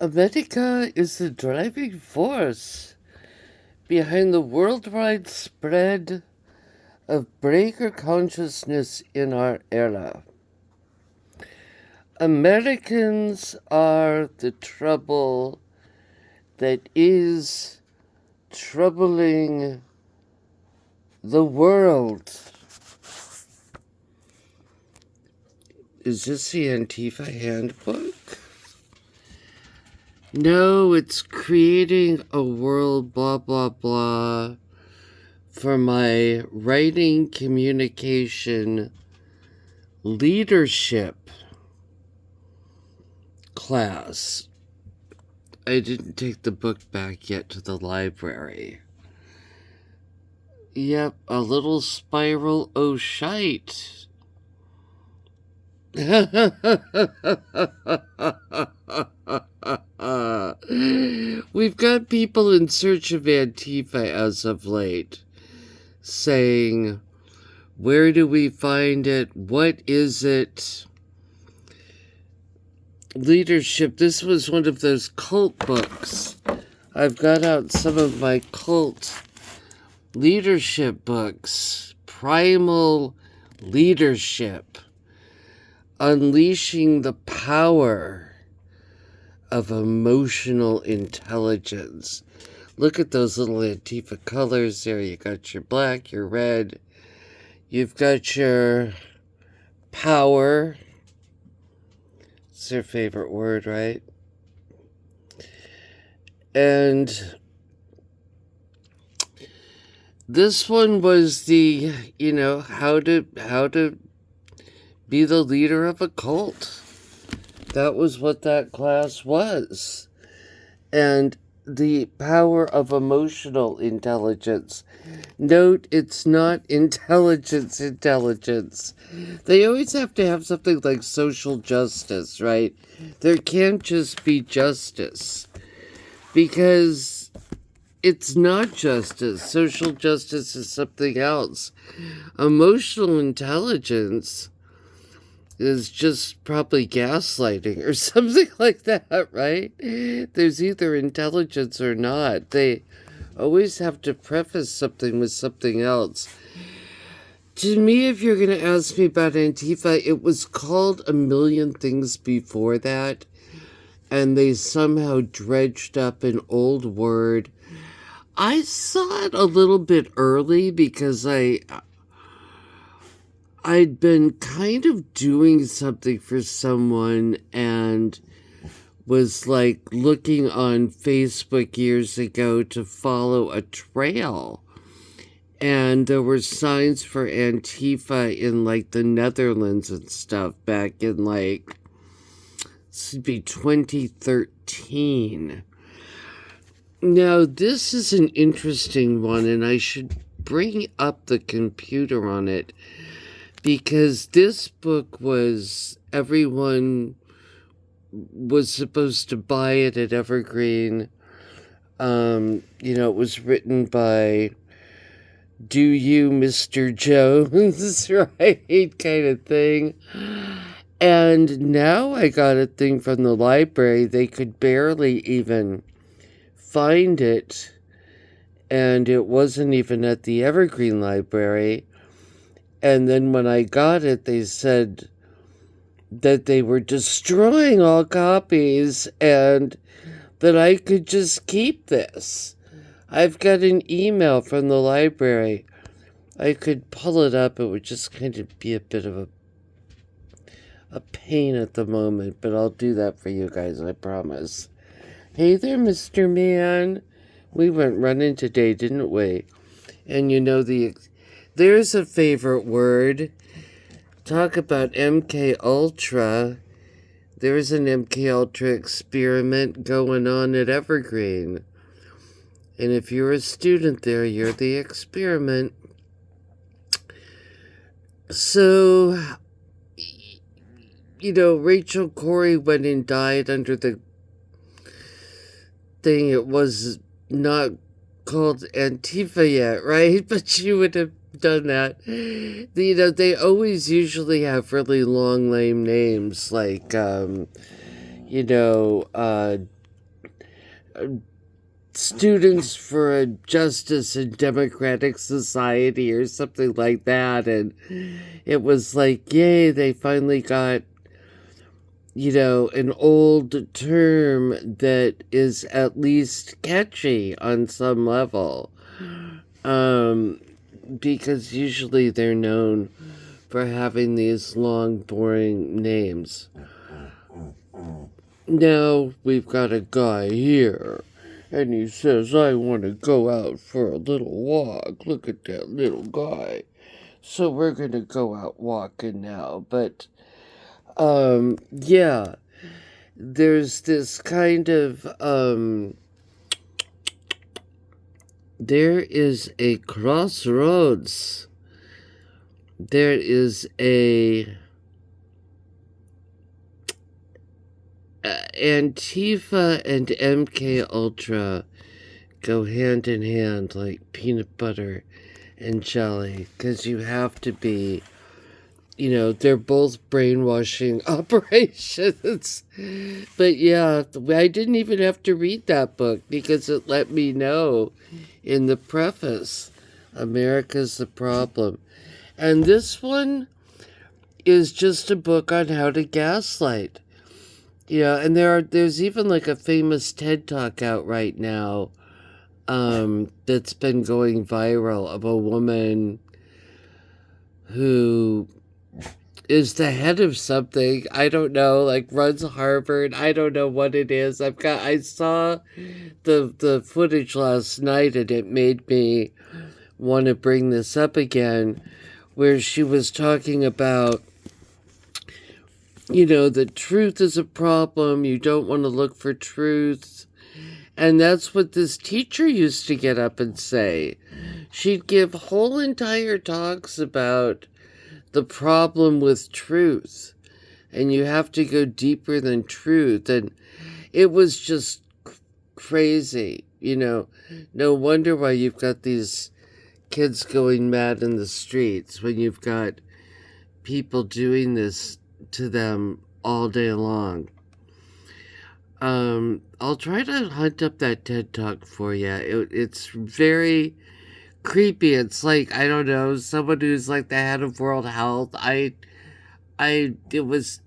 America is the driving force behind the worldwide spread of breaker consciousness in our era. Americans are the trouble that is troubling the world. Is this the Antifa handbook? No, it's creating a world blah blah blah for my writing communication leadership class. I didn't take the book back yet to the library. Yep, a little spiral oh shite. We've got people in search of Antifa as of late, saying, where do we find it? What is it? Leadership. This was one of those cult books. I've got out some of my cult leadership books. Primal Leadership. Unleashing the power of emotional intelligence. Look at those little Antifa colors there. You got your black, your red. You've got your power. It's their favorite word, right? And this one was the, how to be the leader of a cult. That was what that class was. And the power of emotional intelligence. Note, it's not intelligence. They always have to have something like social justice, right? There can't just be justice. Because it's not justice. Social justice is something else. Emotional intelligence is just probably gaslighting or something like that, right? There's either intelligence or not. They always have to preface something with something else. To me, if you're going to ask me about Antifa, it was called a million things before that, and they somehow dredged up an old word. I saw it a little bit early because I'd been kind of doing something for someone and was like looking on Facebook years ago to follow a trail. And there were signs for Antifa in like the Netherlands and stuff back in like, this would be 2013. Now, this is an interesting one, and I should bring up the computer on it. Because this book everyone was supposed to buy it at Evergreen. It was written by Do You, Mr. Jones, right? Kind of thing. And now I got a thing from the library. They could barely even find it. And it wasn't even at the Evergreen Library. And then when I got it, they said that they were destroying all copies and that I could just keep this. I've got an email from the library. I could pull it up. It would just kind of be a bit of a pain at the moment, but I'll do that for you guys, I promise. Hey there, Mr. Man. We went running today, didn't we? And there's a favorite word. Talk about MK Ultra. There's an MK Ultra experiment going on at Evergreen. And if you're a student there, you're the experiment. So, Rachel Corrie went and died under the thing. It was not called Antifa yet, right? But she would have done that. They always usually have really long, lame names like, Students for a Justice and Democratic Society or something like that. And it was like, yay, they finally got, an old term that is at least catchy on some level. Because usually they're known for having these long, boring names. Now we've got a guy here, and he says, I want to go out for a little walk. Look at that little guy. So we're going to go out walking now. But, yeah, there's this kind of, there is a crossroads. There is a Antifa and MK Ultra go hand in hand like peanut butter and jelly, because you have to be, they're both brainwashing operations. But yeah, I didn't even have to read that book because it let me know in the preface, America's the problem. And this one is just a book on how to gaslight. Yeah, and there's even like a famous TED Talk out right now that's been going viral of a woman who is the head of something. I don't know, like runs Harvard. I don't know what it is. I saw the footage last night and it made me want to bring this up again, where she was talking about that truth is a problem. You don't want to look for truth. And that's what this teacher used to get up and say. She'd give whole entire talks about the problem with truth. And you have to go deeper than truth. And it was just crazy. No wonder why you've got these kids going mad in the streets when you've got people doing this to them all day long. I'll try to hunt up that TED Talk for you. It's very creepy. It's like, I don't know, someone who's like the head of World Health. It was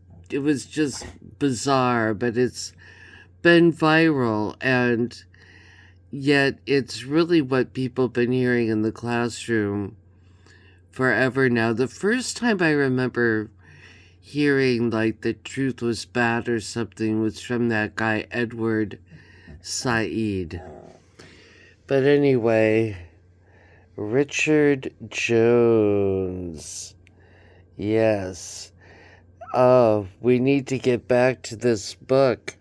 just bizarre, but it's been viral, and yet it's really what people have been hearing in the classroom forever now. The first time I remember hearing like the truth was bad or something was from that guy Edward Said. But anyway, Richard Jones. Yes. Oh, we need to get back to this book.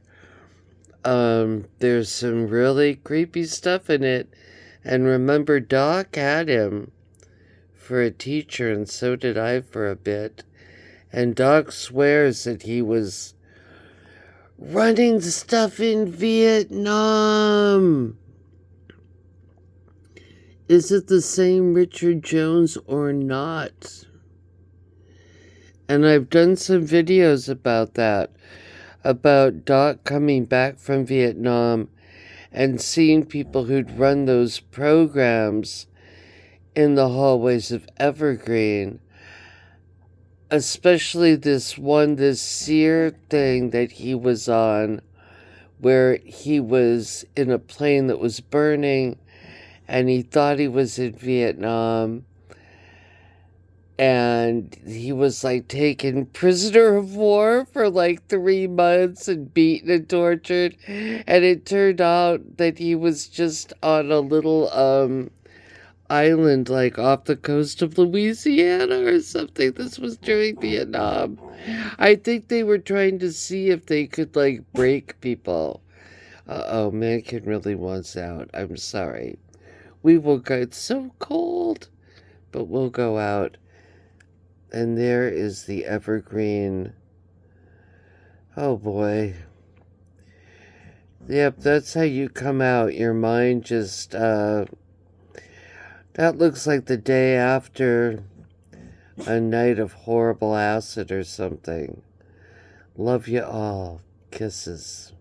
There's some really creepy stuff in it. And remember, Doc had him for a teacher, and so did I for a bit. And Doc swears that he was running stuff in Vietnam. Is it the same Richard Jones or not? And I've done some videos about that, about Doc coming back from Vietnam and seeing people who'd run those programs in the hallways of Evergreen. Especially this SEER thing that he was on, where he was in a plane that was burning and he thought he was in Vietnam, and he was like taken prisoner of war for like 3 months and beaten and tortured, and it turned out that he was just on a little island like off the coast of Louisiana or something. This was during Vietnam. I think they were trying to see if they could like break people. Oh, Mankin really wants out. I'm sorry. We will go. It's so cold, but we'll go out. And there is the Evergreen. Oh boy. Yep, that's how you come out. Your mind just that looks like the day after a night of horrible acid or something. Love you all. Kisses.